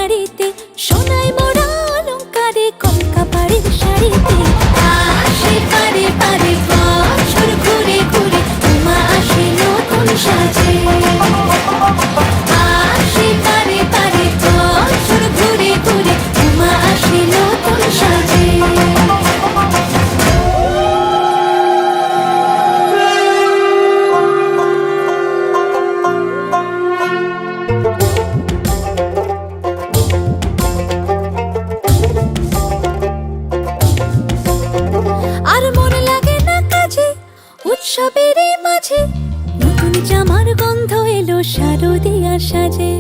বাড়িতে, সোনায় মোড়া অলংকারে কলকা বাড়ির শাড়িতে। আসে পারে পারে বছর ঘুরে ঘুরে, উমা আসে নতুন সাজে। আসে পারে পারে বছর ঘুরে ঘুরে, উমা আসে নতুন সাজে। আর মন লাগে না কাজে, উৎসবের মাঝে নতুন জামার গন্ধ এলো শারদিয়ার সাজে।